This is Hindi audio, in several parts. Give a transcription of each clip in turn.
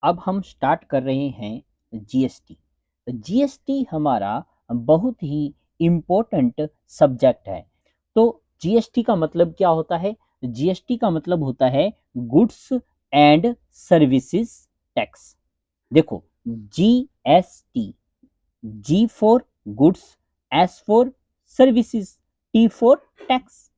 अब हम स्टार्ट कर रहे हैं जीएसटी। जीएसटी हमारा बहुत ही इम्पोर्टेंट सब्जेक्ट है। तो जीएसटी का मतलब क्या होता है? जीएसटी का मतलब होता है गुड्स एंड सर्विसेज टैक्स। देखो, GST, G for goods, S for services, T for tax.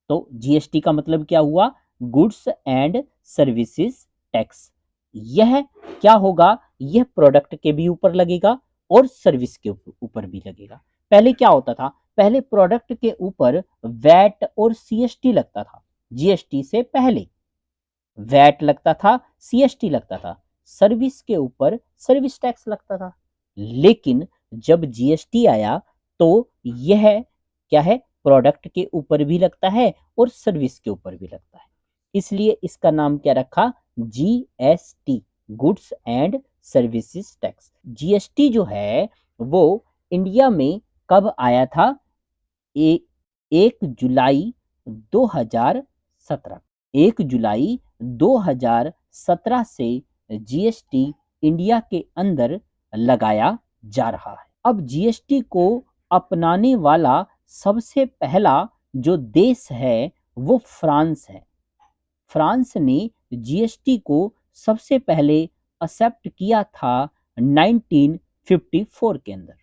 तो जीएसटी का मतलब क्या हुआ? Goods and services tax. यह क्या होगा? यह प्रोडक्ट के भी ऊपर लगेगा और सर्विस के ऊपर भी लगेगा। पहले क्या होता था? पहले प्रोडक्ट के ऊपर वैट और सीएसटी लगता था। जीएसटी से पहले वैट लगता था, सीएसटी लगता था, सर्विस के ऊपर सर्विस टैक्स लगता था। लेकिन जब जीएसटी आया तो यह क्या है? प्रोडक्ट के ऊपर भी लगता है और सर्विस के ऊपर भी लगता है। इसलिए इसका नाम क्या रखा? GST, goods and services tax. GST जो है वो इंडिया में कब आया था? 1 जुलाई 2017। 1 जुलाई 2017 से जीएसटी इंडिया के अंदर लगाया जा रहा है। अब जीएसटी को अपनाने वाला सबसे पहला जो देश है वो फ्रांस है। फ्रांस ने जीएसटी को सबसे पहले एक्सेप्ट किया था 1954 के अंदर।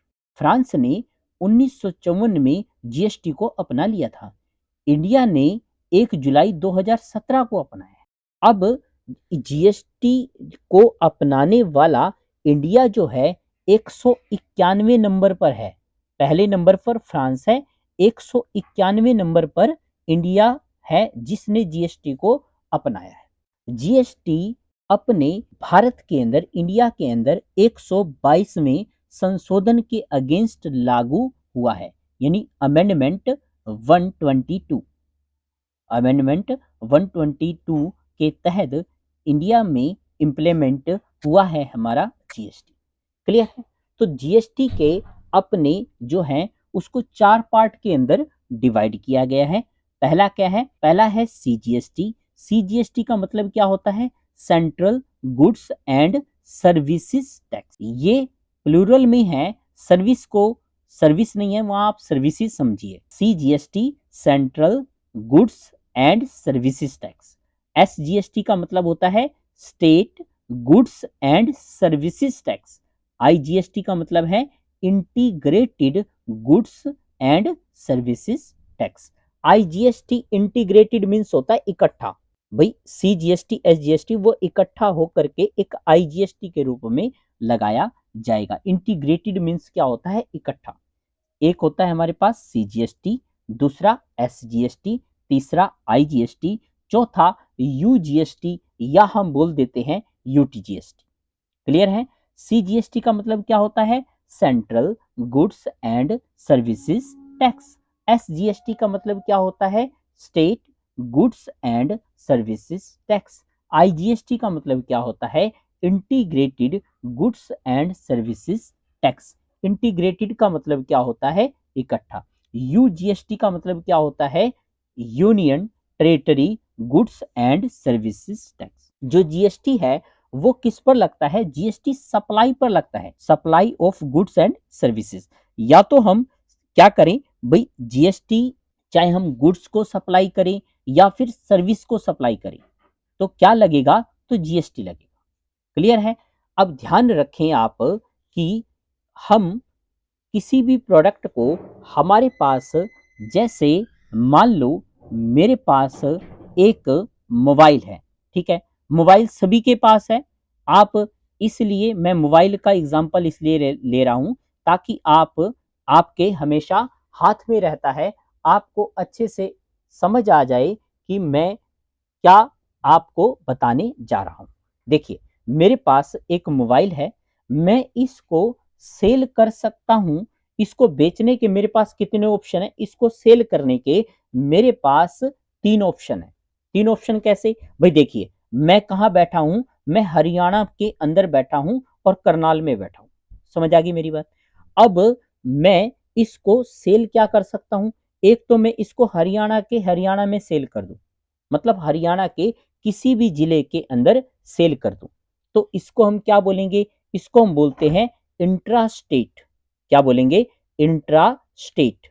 फ्रांस ने 1954 में जीएसटी को अपना लिया था। इंडिया ने 1 जुलाई 2017 को अपनाया। अब जीएसटी को अपनाने वाला इंडिया जो है 191 नंबर पर है। पहले नंबर पर फ्रांस है, 191 नंबर पर इंडिया है जिसने जीएसटी को अपनाया है। जीएसटी अपने भारत के अंदर, इंडिया के अंदर 122वें संशोधन के अगेंस्ट लागू हुआ है, यानी अमेंडमेंट 122। अमेंडमेंट 122 के तहत इंडिया में इम्प्लीमेंट हुआ है हमारा जीएसटी। क्लियर है? तो जीएसटी के अपने जो हैं उसको 4 पार्ट के अंदर डिवाइड किया गया है। पहला क्या है? पहला है सीजीएसटी। सीजीएसटी का मतलब क्या होता है? Central goods and services tax. ये प्लूरल में है, सर्विस को सर्विस नहीं है, वहां आप सर्विसेज समझिए। CGST central goods and services tax. SGST का मतलब होता है state goods and services tax. IGST का मतलब है integrated goods and services tax. IGST integrated means होता है इकट्ठा। भाई सीजीएसटी एसजीएसटी वो इकट्ठा होकर के एक आईजीएसटी के रूप में लगाया जाएगा। इंटीग्रेटेड मीन्स क्या होता है? इकट्ठा। एक होता है हमारे पास सीजीएसटी, दूसरा एसजीएसटी, तीसरा आईजीएसटी, चौथा यूजीएसटी या हम बोल देते हैं यूटीजीएसटी। क्लियर है? सीजीएसटी का मतलब क्या होता है? Central goods and services tax. SGST का मतलब क्या होता है? State goods and services tax. IGST का मतलब क्या होता है? Integrated goods and services tax. Integrated का मतलब क्या होता है? इकट्ठा। यूजीएसटी का मतलब क्या होता है? Union territory goods and services tax. जो जीएसटी है वो किस पर लगता है? जीएसटी सप्लाई पर लगता है, supply of goods and services. या तो हम क्या करें भाई, जीएसटी चाहे हम गुड्स को सप्लाई करें या फिर सर्विस को सप्लाई करें तो क्या लगेगा? तो जीएसटी लगेगा। क्लियर है? अब ध्यान रखें आप कि हम किसी भी प्रोडक्ट को हमारे पास, जैसे मान लो मेरे पास एक मोबाइल है, ठीक है? मोबाइल सभी के पास है। आप, इसलिए मैं मोबाइल का एग्जांपल इसलिए ले रहा हूं ताकि आपके हमेशा हाथ में रहता है, आपको अच्छे से समझ आ जाए कि मैं क्या आपको बताने जा रहा हूं। देखिए, मेरे पास एक मोबाइल है, मैं इसको सेल कर सकता हूं। इसको बेचने के मेरे पास कितने ऑप्शन है? इसको सेल करने के मेरे पास 3 ऑप्शन है। 3 ऑप्शन कैसे भाई? देखिए, मैं कहां बैठा हूं? मैं हरियाणा के अंदर बैठा हूं और करनाल में बैठा हूं। समझ आ गई मेरी बात? अब मैं इसको सेल क्या कर सकता हूं? एक तो मैं इसको हरियाणा में सेल कर दूं, मतलब हरियाणा के किसी भी जिले के अंदर सेल कर दूं। तो इसको हम क्या बोलेंगे? इसको हम बोलते हैं इंट्रा स्टेट। क्या बोलेंगे? Intra state.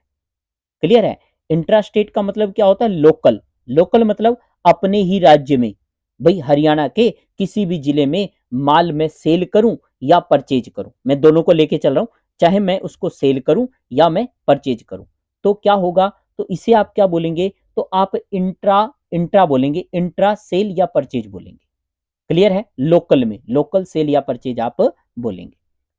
क्लियर है? इंट्रा स्टेट का मतलब क्या होता है? लोकल। लोकल मतलब अपने ही राज्य में। भाई हरियाणा के किसी भी जिले में माल मैं सेल करूं या परचेज करूं, मैं दोनों को लेके चल रहा हूं, चाहे मैं उसको सेल करूं या मैं परचेज करूं, तो क्या होगा? तो इसे आप क्या बोलेंगे? तो आप इंट्रा इंट्रा बोलेंगे, इंट्रा सेल या परचेज बोलेंगे। क्लियर है? लोकल में लोकल सेल या परचेज आप बोलेंगे।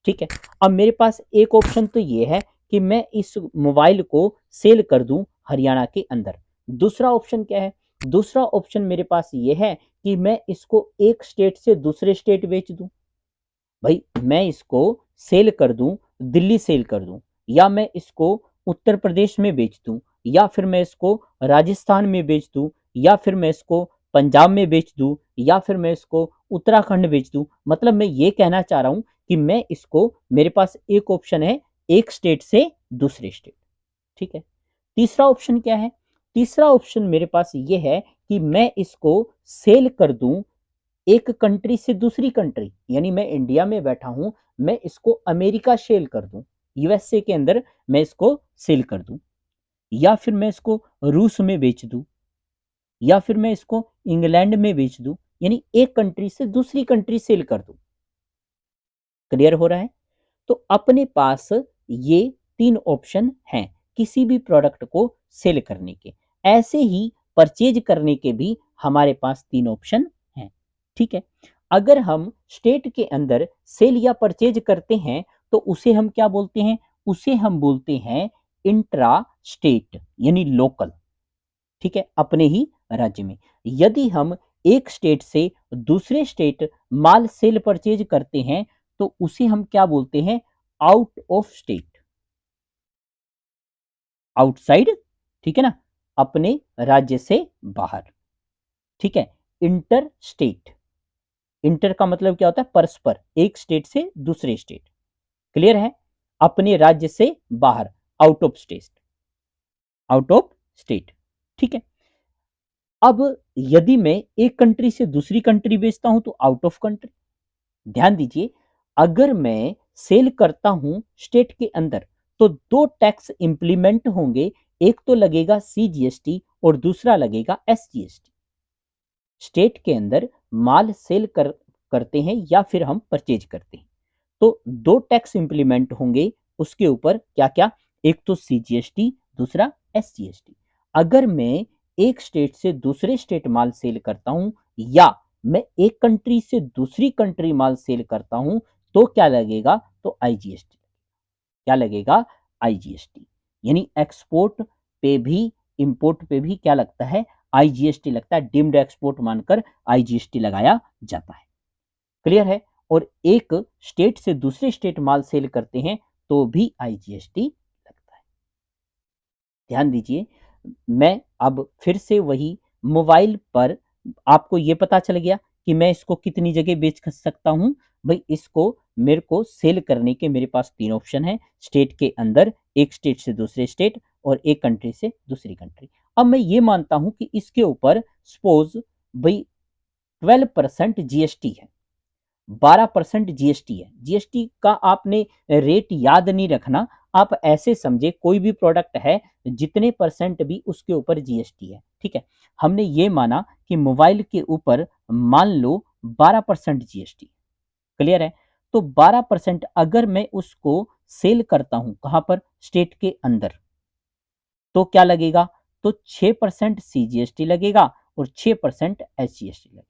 ठीक है। अब मेरे पास एक ऑप्शन तो ये है कि मैं इस मोबाइल को सेल कर दूं हरियाणा के अंदर। दूसरा ऑप्शन क्या है? दूसरा ऑप्शन मेरे पास ये है कि मैं इसको एक स्टेट से दूसरे स्टेट बेच दूं। भाई मैं इसको सेल कर दूं, दिल्ली सेल कर दूं, या मैं इसको उत्तर प्रदेश में बेच दूं, या फिर मैं इसको राजस्थान में बेच दूं, या फिर मैं इसको पंजाब में बेच दूं, या फिर मैं इसको उत्तराखंड बेच दूं। मतलब मैं ये कहना चाह रहा हूं कि मैं इसको, मेरे पास एक ऑप्शन है एक स्टेट से दूसरे स्टेट। ठीक है। तीसरा ऑप्शन क्या है? तीसरा ऑप्शन मेरे पास ये है कि मैं इसको सेल कर दूं एक कंट्री से दूसरी कंट्री, यानी मैं इंडिया में बैठा हूं, मैं इसको अमेरिका सेल कर दूं, यूएसए के अंदर मैं इसको सेल कर दूं, या फिर मैं इसको रूस में बेच दूं, या फिर मैं इसको इंग्लैंड में बेच दूं, यानी एक कंट्री से दूसरी कंट्री सेल कर दूं। क्लियर हो रहा है? तो अपने पास ये तीन ऑप्शन हैं किसी भी प्रोडक्ट को सेल करने के। ऐसे ही परचेज करने के भी हमारे पास तीन ऑप्शन हैं। ठीक है। अगर हम स्टेट के अंदर सेल या परचेज करते हैं तो उसे हम क्या बोलते हैं? उसे हम बोलते हैं इंट्रा स्टेट, यानी लोकल। ठीक है, अपने ही राज्य में। यदि हम एक स्टेट से दूसरे स्टेट माल सेल परचेज करते हैं तो उसे हम क्या बोलते हैं? Out of state, outside. ठीक है ना? अपने राज्य से बाहर। ठीक है। इंटर स्टेट, इंटर का मतलब क्या होता है? परस्पर, एक स्टेट से दूसरे स्टेट। क्लियर है? अपने राज्य से बाहर, out of state, out of state. ठीक है। अब यदि मैं एक कंट्री से दूसरी कंट्री बेचता हूं तो आउट ऑफ कंट्री। ध्यान दीजिए, अगर मैं सेल करता हूं स्टेट के अंदर तो दो टैक्स इंप्लीमेंट होंगे, एक तो लगेगा सीजीएसटी और दूसरा लगेगा एसजीएसटी। स्टेट के अंदर माल सेल करते हैं या फिर हम परचेज करते हैं तो दो टैक्स इंप्लीमेंट होंगे उसके ऊपर। क्या क्या? एक तो सीजीएसटी, दूसरा एसजीएसटी। अगर मैं एक स्टेट से दूसरे स्टेट माल सेल करता हूं या मैं एक कंट्री से दूसरी कंट्री माल सेल करता हूं तो क्या लगेगा? तो आईजीएसटी। क्या लगेगा? आईजीएसटी। यानी एक्सपोर्ट पे भी, इंपोर्ट पे भी क्या लगता है? आईजीएसटी लगता है। डिम्ड एक्सपोर्ट मानकर आईजीएसटी लगाया जाता है। क्लियर है? और एक स्टेट से दूसरे स्टेट माल सेल करते हैं तो भी आईजीएसटी लगता है। ध्यान दीजिए, मैं अब फिर से वही मोबाइल पर, आपको यह पता चल गया कि मैं इसको कितनी जगह बेच सकता हूं। भाई इसको मेरे को सेल करने के मेरे पास तीन ऑप्शन है, स्टेट के अंदर, एक स्टेट से दूसरे स्टेट, और एक कंट्री से दूसरी कंट्री। अब मैं ये मानता हूं कि इसके ऊपर सपोज भाई 12% जीएसटी है, 12% जीएसटी है। जीएसटी का आपने रेट याद नहीं रखना, आप ऐसे समझे कोई भी प्रोडक्ट है जितने परसेंट भी उसके ऊपर जीएसटी है। ठीक है। हमने ये माना कि मोबाइल के ऊपर मान लो 12% जीएसटी। क्लियर है? तो 12% अगर मैं उसको सेल करता हूं कहां पर? स्टेट के अंदर, तो क्या लगेगा? तो 6% सीजीएसटी लगेगा और 6% एसजीएसटी लगेगा।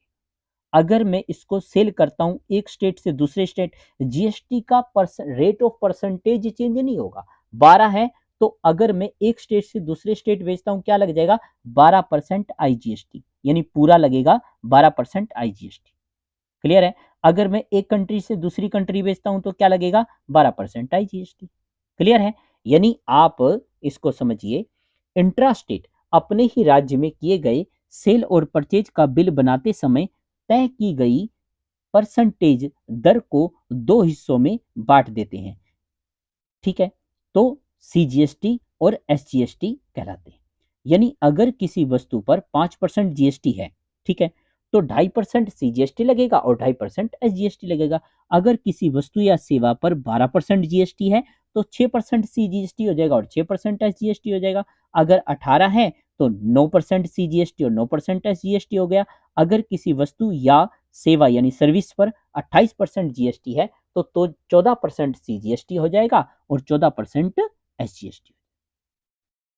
अगर मैं इसको सेल करता हूं एक स्टेट से दूसरे स्टेट, जीएसटी का रेट ऑफ परसेंटेज चेंज नहीं होगा, 12 है। तो अगर मैं एक स्टेट से दूसरे स्टेट भेजता हूं क्या लग जाएगा? 12% आईजीएसटी, यानी पूरा लगेगा 12% आईजीएसटी। क्लियर है? अगर मैं एक कंट्री से दूसरी कंट्री भेजता हूं तो क्या लगेगा? 12% आईजीएसटी। क्लियर है? यानी आप इसको समझिए, इंट्रास्टेट अपने ही राज्य में किए गए सेल और परचेज का बिल बनाते समय तय की गई परसेंटेज दर को दो हिस्सों में बांट देते हैं। ठीक है। तो सीजीएसटी और एसजीएसटी कहलाते हैं। यानी अगर किसी वस्तु पर 5% जीएसटी है, ठीक है, तो 2.5% सीजीएसटी लगेगा और 2.5% एसजीएसटी लगेगा। अगर किसी वस्तु या सेवा पर 12% जीएसटी है तो 6% सीजीएसटी हो जाएगा और 6% एसजीएसटी हो जाएगा। अगर 18 है तो 9% सीजीएसटी और 9% एसजीएसटी हो गया। अगर किसी वस्तु या सेवा यानी सर्विस पर 28% जीएसटी है तो 14% सीजीएसटी हो जाएगा और 14% एसजीएसटी।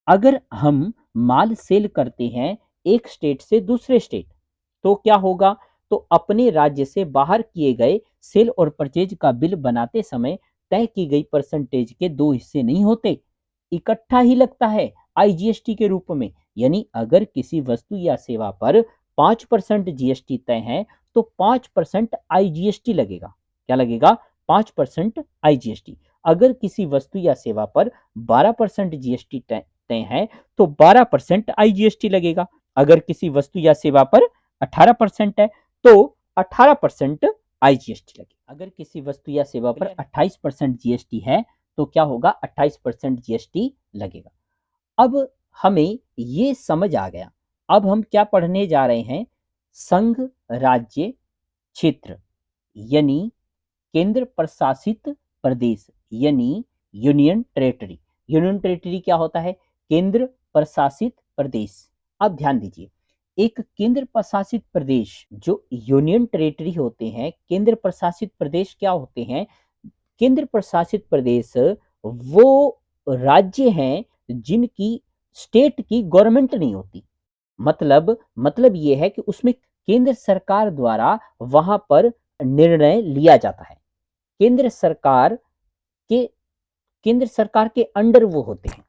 अगर हम माल सेल करते हैं एक स्टेट से दूसरे स्टेट तो क्या होगा? तो अपने राज्य से बाहर किए गए सेल और परचेज का बिल बनाते समय तय की गई परसेंटेज के दो हिस्से नहीं होते, इकट्ठा ही लगता है आईजीएसटी के रूप में। यानी अगर किसी वस्तु या सेवा पर 5% जीएसटी तय है तो 5% आईजीएसटी लगेगा। क्या लगेगा? 5% आईजीएसटी। अगर किसी वस्तु या सेवा पर 12% जीएसटी तय है तो 12% आईजीएसटी लगेगा। अगर किसी वस्तु या सेवा पर 18% है तो 18% आईजीएसटी लगेगा। अगर किसी वस्तु या सेवा पर 28% जीएसटी है तो क्या होगा? 28% जीएसटी लगेगा। अब हमें ये समझ आ गया। अब हम क्या पढ़ने जा रहे हैं? संघ राज्य क्षेत्र यानी केंद्र प्रशासित प्रदेश यानी यूनियन टेरिटरी। यूनियन टेरिटरी क्या होता है? केंद्र प्रशासित प्रदेश। अब ध्यान दीजिए, एक केंद्र प्रशासित प्रदेश जो यूनियन टेरिटरी होते हैं, केंद्र प्रशासित प्रदेश क्या होते हैं? केंद्र प्रशासित प्रदेश वो राज्य हैं जिनकी स्टेट की गवर्नमेंट नहीं होती। मतलब ये है कि उसमें केंद्र सरकार द्वारा वहां पर निर्णय लिया जाता है। केंद्र सरकार के केंद्र सरकार के अंडर वो होते हैं,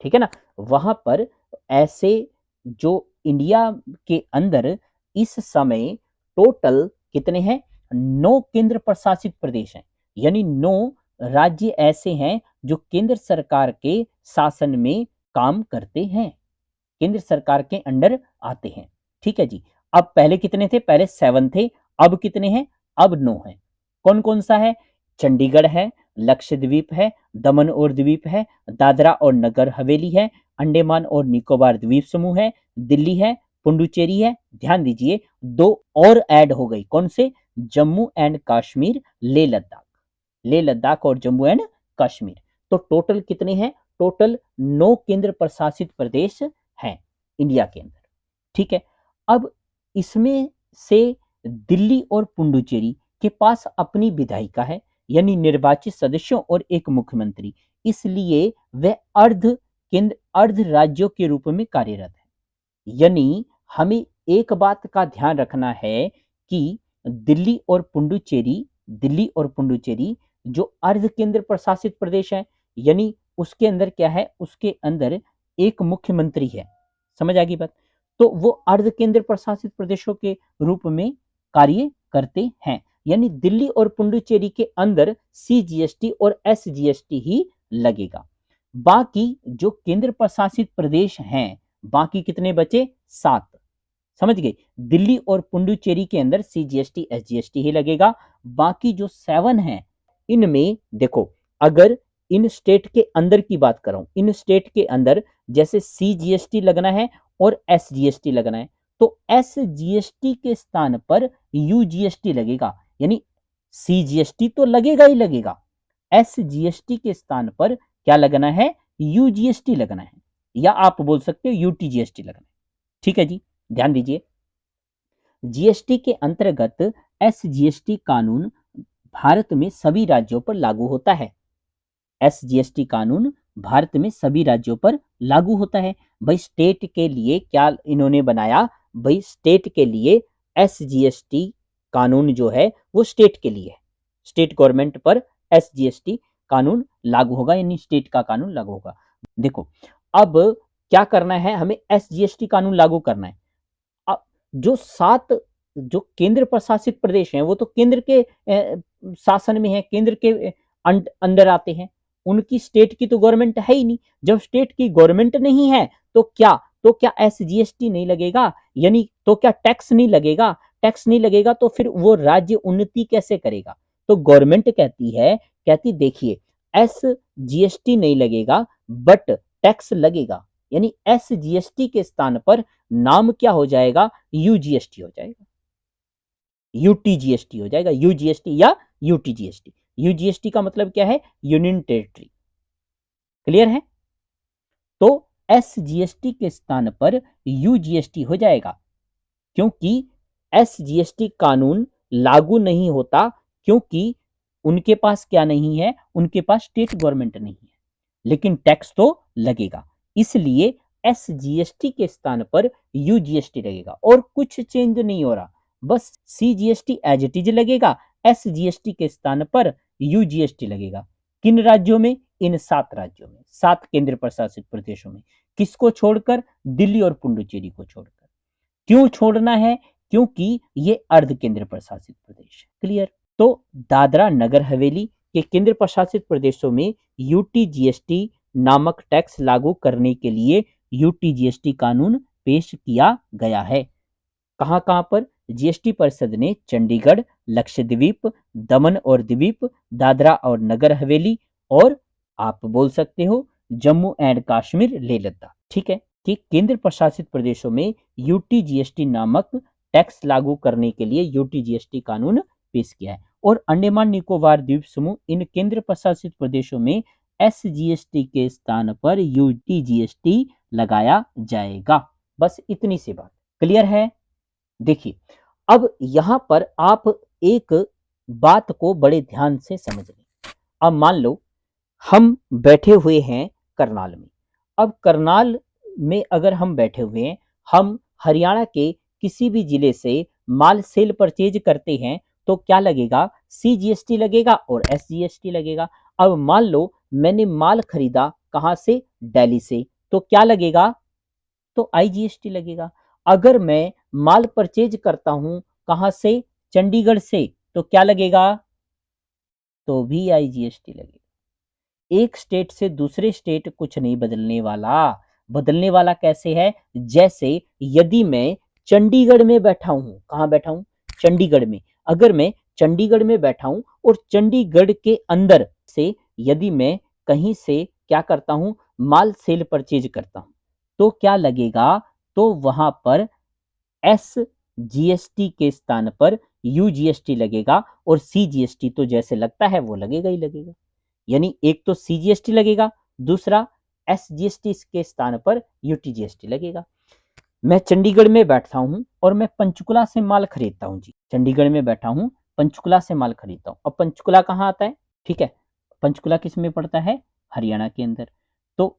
ठीक है ना। वहां पर ऐसे जो इंडिया के अंदर इस समय टोटल कितने हैं? 9 केंद्र प्रशासित प्रदेश हैं, यानी 9 राज्य ऐसे हैं जो केंद्र सरकार के शासन में काम करते हैं, केंद्र सरकार के अंडर आते हैं। ठीक है जी। अब पहले कितने थे? पहले 7 थे। अब कितने हैं? अब 9 हैं। कौन कौन सा है? चंडीगढ़ है, लक्षद्वीप है, दमन और द्वीप है, दादरा और नगर हवेली है, अंडमान और निकोबार द्वीप समूह है, दिल्ली है, पुडुचेरी है। ध्यान दीजिए, 2 और ऐड हो गई। कौन से? जम्मू एंड कश्मीर, लेह लद्दाख। लेह लद्दाख और जम्मू एंड कश्मीर। तो टोटल कितने हैं? टोटल 9 केंद्र प्रशासित प्रदेश हैं इंडिया के अंदर। ठीक है। अब इसमें से दिल्ली और पुडुचेरी के पास अपनी विधायिका है, यानी निर्वाचित सदस्यों और एक मुख्यमंत्री, इसलिए वह अर्ध राज्यों के रूप में कार्यरत है। यानी हमें एक बात का ध्यान रखना है कि दिल्ली और पुडुचेरी जो अर्ध केंद्र प्रशासित प्रदेश है, यानी उसके अंदर क्या है? उसके अंदर एक मुख्यमंत्री है। समझ आ गई बात? तो वो अर्ध केंद्र प्रशासित प्रदेशों के रूप में कार्य करते हैं। यानी दिल्ली और पुडुचेरी के अंदर सीजीएसटी और एसजीएसटी ही लगेगा। बाकी जो केंद्र प्रशासित प्रदेश हैं, बाकी कितने बचे? 7। समझ गए? दिल्ली और पुडुचेरी के अंदर सीजीएसटी एसजीएसटी ही लगेगा। बाकी जो 7 हैं, इनमें देखो, अगर इन स्टेट के अंदर की बात कर रहा हूं, इन स्टेट के अंदर जैसे सीजीएसटी लगना है और एसजीएसटी लगना है, तो एसजीएसटी के स्थान पर यूजीएसटी लगेगा। यानी सीजीएसटी तो लगेगा ही लगेगा, एसजीएसटी के स्थान पर क्या लगना है? यूजीएसटी लगना है, या आप बोल सकते हो यूटीजीएसटी लगना है। ठीक है जी। ध्यान दीजिए, जीएसटी के अंतर्गत एसजीएसटी कानून भारत में सभी राज्यों पर लागू होता है। एसजीएसटी कानून भारत में सभी राज्यों पर लागू होता है। भाई स्टेट के लिए क्या इन्होंने बनाया? भाई स्टेट के लिए एसजीएसटी कानून जो है वो स्टेट के लिए है। स्टेट गवर्नमेंट पर एसजीएसटी कानून लागू होगा, यानी स्टेट का कानून लागू होगा। देखो, अब क्या करना है? हमें एसजीएसटी कानून लागू करना है। जो 7 जो केंद्र प्रशासित प्रदेश हैं वो तो केंद्र के शासन में है, केंद्र के अंडर आते हैं। उनकी स्टेट की तो गवर्नमेंट है ही नहीं। जब स्टेट की गवर्नमेंट नहीं है तो क्या एसजीएसटी नहीं लगेगा? यानी तो क्या टैक्स नहीं लगेगा? टैक्स नहीं लगेगा तो फिर वो राज्य उन्नति कैसे करेगा? तो गवर्नमेंट कहती देखिए, एसजीएसटी नहीं लगेगा बट टैक्स लगेगा, यानी एसजीएसटी के स्थान पर नाम क्या हो जाएगा? यूजीएसटी हो जाएगा। यूटीजीएसटी हो जाएगा, यूजीएसटी या यूटीजीएसटी। यूजीएसटी का मतलब क्या है? Union territory. क्लियर है? तो एसजीएसटी के स्थान पर यूजीएसटी हो जाएगा, क्योंकि एसजीएसटी कानून लागू नहीं होता, क्योंकि उनके पास क्या नहीं है? उनके पास स्टेट गवर्नमेंट नहीं है, लेकिन टैक्स तो लगेगा। इसलिए एसजीएसटी के स्थान पर यूजीएसटी लगेगा और कुछ चेंज नहीं हो रहा, बस सीजीएसटी एज इट इज लगेगा, एसजीएसटी के स्थान पर यूजीएसटी लगेगा। किन राज्यों में? इन 7 राज्यों में, 7 केंद्र प्रशासित प्रदेशों में। किसको छोड़कर? दिल्ली और पुडुचेरी को छोड़कर। क्यों छोड़ना है? क्योंकि ये अर्ध केंद्र प्रशासित प्रदेश है। क्लियर? तो दादरा नगर हवेली के केंद्र प्रशासित प्रदेशों में यूटीजीएसटी नामक टैक्स लागू करने के लिए यूटीजीएसटी कानून पेश किया गया है। कहां कहां पर? जीएसटी परिषद ने चंडीगढ़, लक्षद्वीप, दमन और द्वीप, दादरा और नगर हवेली, और आप बोल सकते हो जम्मू एंड कश्मीर, लेह लद्दाख। ठीक है कि केंद्र प्रशासित प्रदेशों में यूटीजीएसटी नामक टैक्स लागू करने के लिए यूटीजीएसटी कानून पेश किया है, और अंडमान निकोबार द्वीप समूह इन केंद्र प्रशासित प्रदेशों में एसजीएसटी के स्थान पर यूटीजीएसटी लगाया जाएगा। बस इतनी सी बात। क्लियर है? देखिए, अब यहां पर आप एक बात को बड़े ध्यान से समझ लें। अब मान लो हम बैठे हुए हैं करनाल में। अब करनाल में अगर हम बैठे हुए हैं, हम हरियाणा के किसी भी जिले से माल सेल परचेज करते हैं, तो क्या लगेगा? सीजीएसटी लगेगा और एसजीएसटी लगेगा। अब मान लो मैंने माल खरीदा कहां से? दिल्ली से, तो क्या लगेगा? तो आईजीएसटी लगेगा। अगर मैं माल परचेज करता हूं कहां से? चंडीगढ़ से, तो क्या लगेगा? तो भी आईजीएसटी लगेगा। एक स्टेट से दूसरे स्टेट कुछ नहीं बदलने वाला। बदलने वाला कैसे है? जैसे यदि मैं चंडीगढ़ में बैठा हूं, कहां बैठा हूं? चंडीगढ़ में। अगर मैं चंडीगढ़ में बैठा हूं और चंडीगढ़ के अंदर से यदि मैं कहीं से क्या करता हूं? माल सेल परचेज करता हूं, तो क्या लगेगा? तो वहां पर एस जीएसटी के स्थान पर यूजीएसटी लगेगा, और सीजीएसटी तो जैसे लगता है वो लगेगा ही लगेगा। यानी एक तो सीजीएसटी लगेगा, दूसरा एसजीएसटी के स्थान पर यूटीजीएसटी लगेगा। मैं चंडीगढ़ में बैठा हूं और मैं पंचकुला से माल खरीदता हूं जी। चंडीगढ़ में बैठा हूं, पंचकुला से माल खरीदता हूं। अब पंचकुला कहां आता है? ठीक है, पंचकुला किस में पड़ता है? हरियाणा के अंदर। तो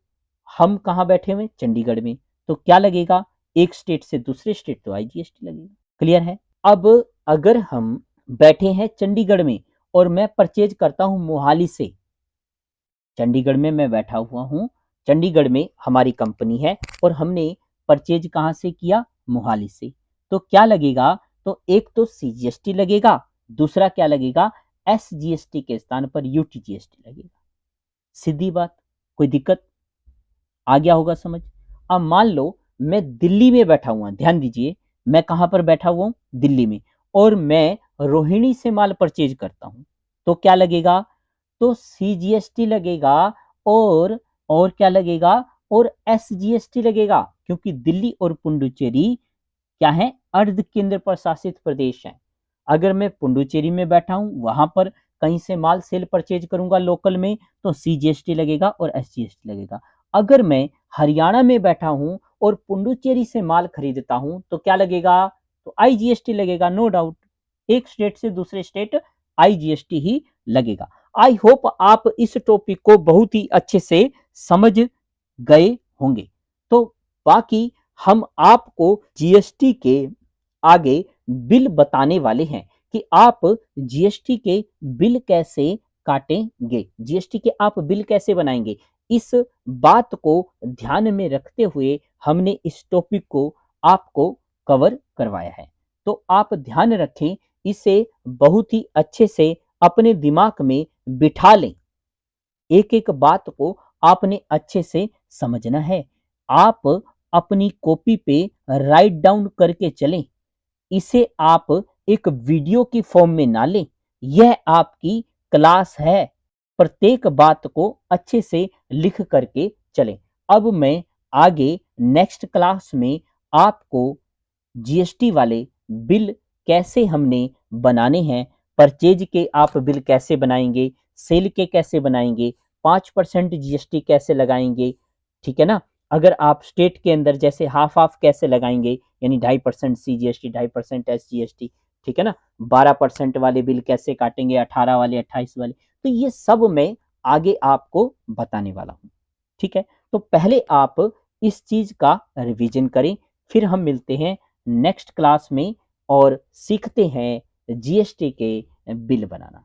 हम कहां बैठे हुए? चंडीगढ़ में। तो क्या लगेगा? एक स्टेट से दूसरे स्टेट तो आईजीएसटी लगेगा। क्लियर है? अब अगर हम बैठे हैं चंडीगढ़ में और मैं परचेज करता हूं मोहाली से, चंडीगढ़ में मैं बैठा हुआ हूं, चंडीगढ़ में हमारी कंपनी है और हमने परचेज कहां से किया? मोहाली से। तो क्या लगेगा? तो एक तो सीजीएसटी लगेगा, दूसरा क्या लगेगा? एसजीएसटी के स्थान पर यूटीजीएसटी लगेगा। सीधी बात, कोई दिक्कत? आ गया होगा समझ? अब मान लो मैं दिल्ली में बैठा हुआ, ध्यान दीजिए, मैं कहां पर बैठा हुआ हूं? दिल्ली में, और मैं रोहिणी से माल परचेज करता हूं, तो क्या लगेगा? तो सीजीएसटी लगेगा, और क्या लगेगा? और एसजीएसटी लगेगा, क्योंकि दिल्ली और पुडुचेरी क्या है? अर्ध केंद्र प्रशासित प्रदेश है। अगर मैं पुडुचेरी में बैठा हूं, वहां पर कहीं से माल सेल परचेज करूंगा लोकल में, तो सीजीएसटी लगेगा और एसजीएसटी लगेगा। अगर मैं हरियाणा में बैठा हूं और पुडुचेरी से माल खरीदता हूं, तो क्या लगेगा? तो आईजीएसटी लगेगा, नो डाउट। एक स्टेट से दूसरे स्टेट आईजीएसटी ही लगेगा। आई होप आप इस टॉपिक को बहुत ही अच्छे से समझ गए होंगे। तो बाकी हम आपको जीएसटी के आगे बिल बताने वाले हैं कि आप जीएसटी के बिल कैसे काटेंगे, जीएसटी के आप बिल कैसे बनाएंगे। इस बात को ध्यान में रखते हुए हमने इस टॉपिक को आपको कवर करवाया है। तो आप ध्यान रखें, इसे बहुत ही अच्छे से अपने दिमाग में बिठा लें। एक एक बात को आपने अच्छे से समझना है। आप अपनी कॉपी पे राइट डाउन करके चलें। इसे आप एक वीडियो की फॉर्म में ना लें। यह आपकी क्लास है। प्रत्येक बात को अच्छे से लिख करके चलें। अब मैं आगे नेक्स्ट क्लास में आपको जीएसटी वाले बिल कैसे हमने बनाने हैं, परचेज के आप बिल कैसे बनाएंगे, सेल के कैसे बनाएंगे, 5% जीएसटी कैसे लगाएंगे, ठीक है ना। अगर आप स्टेट के अंदर जैसे हाफ हाफ कैसे लगाएंगे, यानी 2.5% सीजीएसटी, 2.5% एसजीएसटी, ठीक है ना। 12% वाले बिल कैसे काटेंगे, 18 वाले, 28 वाले, तो ये सब मैं आगे आपको बताने वाला हूँ, ठीक है। तो पहले आप इस चीज का रिवीजन करें, फिर हम मिलते हैं नेक्स्ट क्लास में और सीखते हैं जीएसटी के बिल बनाना।